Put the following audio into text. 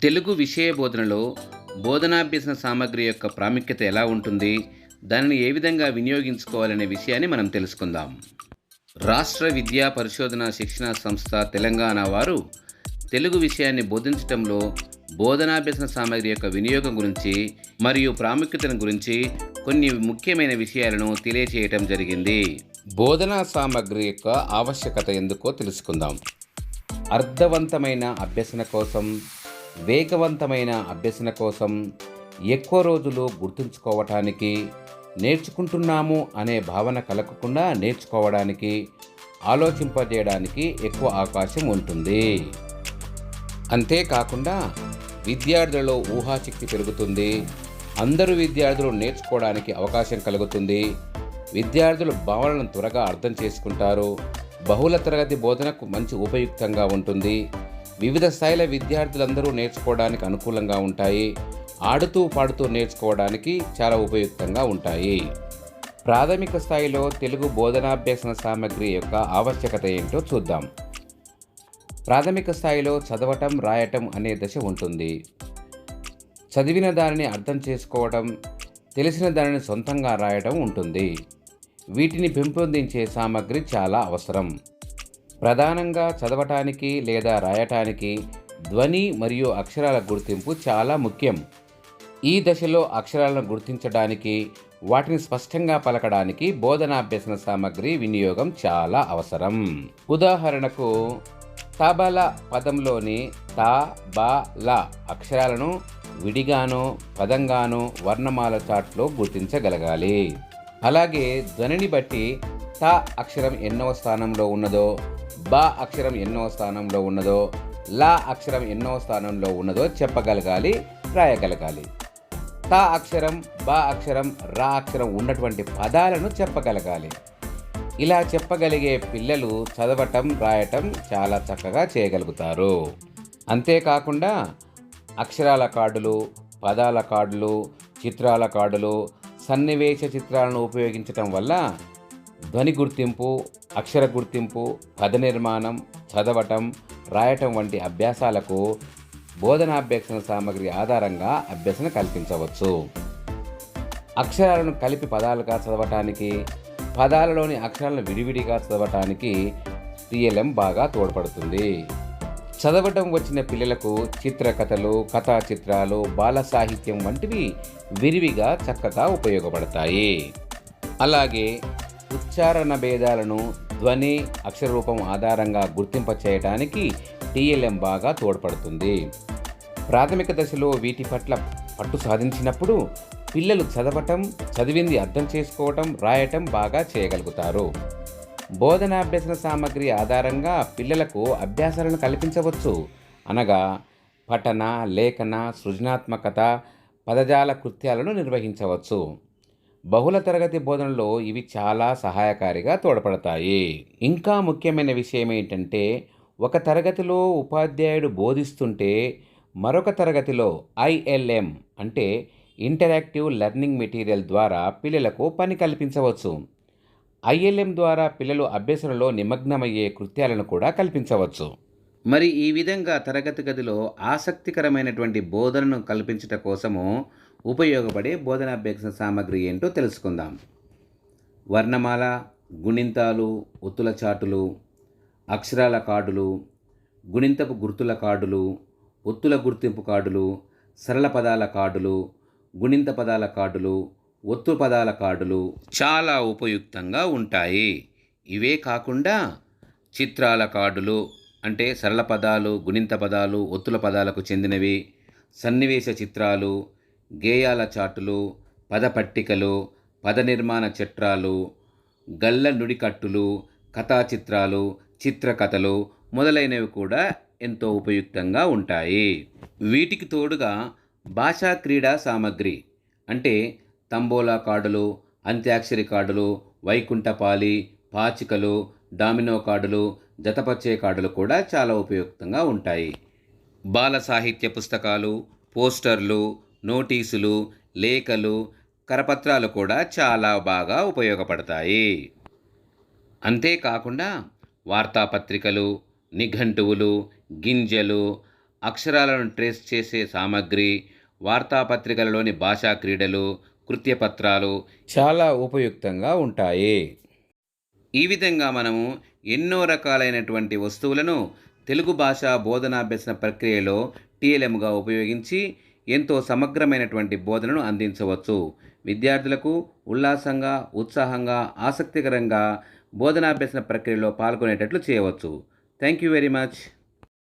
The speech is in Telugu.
తెలుగు విషయ బోధనలో బోధనాభ్యసన సామగ్రి యొక్క ప్రాముఖ్యత ఎలా ఉంటుంది, దానిని ఏ విధంగా వినియోగించుకోవాలనే విషయాన్ని మనం తెలుసుకుందాం. రాష్ట్ర విద్యా పరిశోధన శిక్షణ సంస్థ తెలంగాణ వారు తెలుగు విషయాన్ని బోధించటంలో బోధనాభ్యసన సామగ్రి యొక్క వినియోగం గురించి మరియు ప్రాముఖ్యతను గురించి కొన్ని ముఖ్యమైన విషయాలను తెలియచేయటం జరిగింది. బోధనా సామగ్రి యొక్క ఆవశ్యకత ఎందుకో తెలుసుకుందాం. అర్థవంతమైన అభ్యసన కోసం, వేగవంతమైన అభ్యసన కోసం, ఎక్కువ రోజులు గుర్తుంచుకోవటానికి, నేర్చుకుంటున్నాము అనే భావన కలగకుండా నేర్చుకోవడానికి, ఆలోచింపజేయడానికి ఎక్కువ అవకాశం ఉంటుంది. అంతేకాకుండా విద్యార్థులలో ఊహాశక్తి పెరుగుతుంది. అందరూ విద్యార్థులు నేర్చుకోవడానికి అవకాశం కలుగుతుంది. విద్యార్థులు భావనలను త్వరగా అర్థం చేసుకుంటారు. బహుళ తరగతి బోధనకు మంచి ఉపయుక్తంగా ఉంటుంది. వివిధ స్థాయిల విద్యార్థులందరూ నేర్చుకోవడానికి అనుకూలంగా ఉంటాయి. ఆడుతూ పాడుతూ నేర్చుకోవడానికి చాలా ఉపయుక్తంగా ఉంటాయి. ప్రాథమిక స్థాయిలో తెలుగు బోధనాభ్యసన సామగ్రి యొక్క ఆవశ్యకత ఏంటో చూద్దాం. ప్రాథమిక స్థాయిలో చదవటం, రాయటం అనే దశ ఉంటుంది. చదివిన దానిని అర్థం చేసుకోవటం, తెలిసిన దానిని సొంతంగా రాయటం ఉంటుంది. వీటిని పెంపొందించే సామగ్రి చాలా అవసరం. ప్రధానంగా చదవటానికి లేదా రాయటానికి ధ్వని మరియు అక్షరాల గుర్తింపు చాలా ముఖ్యం. ఈ దశలో అక్షరాలను గుర్తించడానికి, వాటిని స్పష్టంగా పలకడానికి బోధనాభ్యసన సామగ్రి వినియోగం చాలా అవసరం. ఉదాహరణకు, తబల పదంలోని త, బ, ల అక్షరాలను విడిగానో పదంగానో వర్ణమాల చార్ట్లో గుర్తించగలగాలి. అలాగే ధ్వనిని బట్టి త అక్షరం ఎన్నవ స్థానంలో ఉన్నదో, బ అక్షరం ఎన్నవ స్థానంలో ఉన్నదో, ల అక్షరం ఎన్నవ స్థానంలో ఉన్నదో చెప్పగలగాలి, రాయగలగాలి. త అక్షరం, బ అక్షరం, ర అక్షరం ఉన్నటువంటి పదాలను చెప్పగలగాలి. ఇలా చెప్పగలిగే పిల్లలు చదవటం, రాయటం చాలా చక్కగా చేయగలుగుతారు. అంతేకాకుండా అక్షరాల కార్డులు, పదాల కార్డులు, చిత్రాల కార్డులు, సన్నివేశ చిత్రాలను ఉపయోగించటం వల్ల ధ్వని గుర్తింపు, అక్షర గుర్తింపు, పద నిర్మాణం, చదవటం, రాయటం వంటి అభ్యాసాలకు బోధనాభ్యసన సామగ్రి ఆధారంగా అభ్యసన కల్పించవచ్చు. అక్షరాలను కలిపి పదాలుగా చదవటానికి, పదాలలోని అక్షరాలను విడివిడిగా చదవటానికి టీఎల్ఎం బాగా తోడ్పడుతుంది. చదవటం వచ్చిన పిల్లలకు చిత్రకథలు, కథా చిత్రాలు, బాల సాహిత్యం వంటివి విరివిగా చక్కగా ఉపయోగపడతాయి. అలాగే ఉచ్చారణ భేదాలను ధ్వని, అక్షరరూపం ఆధారంగా గుర్తింప చేయడానికి టీఎల్ఎం బాగా తోడ్పడుతుంది. ప్రాథమిక దశలో వీటి పట్ల పట్టు సాధించినప్పుడు పిల్లలు చదవటం, చదివింది అర్థం చేసుకోవటం, రాయటం బాగా చేయగలుగుతారు. బోధనాభ్యసన సామగ్రి ఆధారంగా పిల్లలకు అభ్యాసాలను కల్పించవచ్చు. అనగా పఠన, లేఖన, సృజనాత్మకత, పదజాల కృత్యాలను నిర్వహించవచ్చు. బహుళ తరగతి బోధనలో ఇవి చాలా సహాయకారిగా తోడ్పడతాయి. ఇంకా ముఖ్యమైన విషయం ఏంటంటే, ఒక తరగతిలో ఉపాధ్యాయుడు బోధిస్తుంటే మరొక తరగతిలో ఐఎల్ఎం అంటే ఇంటరాక్టివ్ లెర్నింగ్ మెటీరియల్ ద్వారా పిల్లలకు పని కల్పించవచ్చు. ఐఎల్ఎం ద్వారా పిల్లలు అభ్యసనలో నిమగ్నమయ్యే కృత్యాలను కూడా కల్పించవచ్చు. మరి ఈ విధంగా తరగతి గదిలో ఆసక్తికరమైనటువంటి బోధనను కల్పించట కోసము ఉపయోగపడే బోధనాభ్యసన సామగ్రి ఏంటో తెలుసుకుందాం. వర్ణమాల, గుణింతాలు, ఒత్తుల చాటులు, అక్షరాల కార్డులు, గుణింతపు గుర్తుల కార్డులు, ఒత్తుల గుర్తింపు కార్డులు, సరళ పదాల కార్డులు, గుణింత పదాల కార్డులు, ఒత్తు పదాల కార్డులు చాలా ఉపయుక్తంగా ఉంటాయి. ఇవే కాకుండా చిత్రాల కార్డులు అంటే సరళ పదాలు, గుణింత పదాలు, ఒత్తుల పదాలకు చెందినవి, సన్నివేశ చిత్రాలు, గేయాల చాటులు, పద పట్టికలు, పద నిర్మాణ చిత్రాలు, గళ్ళ నుడికట్టులు, కథా చిత్రాలు, చిత్రకథలు మొదలైనవి కూడా ఎంతో ఉపయుక్తంగా ఉంటాయి. వీటికి తోడుగా భాషా క్రీడా సామగ్రి అంటే తంబోలా కార్డులు, అంత్యాక్షరి కార్డులు, వైకుంఠపాలి, పాచికలు, డామినో కార్డులు, జతపరిచే కార్డులు కూడా చాలా ఉపయుక్తంగా ఉంటాయి. బాల సాహిత్య పుస్తకాలు, పోస్టర్లు, నోటీసులు, లేఖలు, కరపత్రాలు కూడా చాలా బాగా ఉపయోగపడతాయి. అంతేకాకుండా వార్తాపత్రికలు, నిఘంటువులు, గింజలు, అక్షరాలను ట్రేస్ చేసే సామగ్రి, వార్తాపత్రికలలోని భాషా క్రీడలు, కృత్యపత్రాలు చాలా ఉపయుక్తంగా ఉంటాయి. ఈ విధంగా మనము ఎన్నో రకాలైనటువంటి వస్తువులను తెలుగు భాష బోధనాభ్యసన ప్రక్రియలో టీఎల్ఎంగా ఉపయోగించి ఎంతో సమగ్రమైనటువంటి బోధనను అందించవచ్చు. విద్యార్థులకు ఉల్లాసంగా, ఉత్సాహంగా, ఆసక్తికరంగా బోధనాభ్యసన ప్రక్రియలో పాల్గొనేటట్లు చేయవచ్చు. Thank you very much.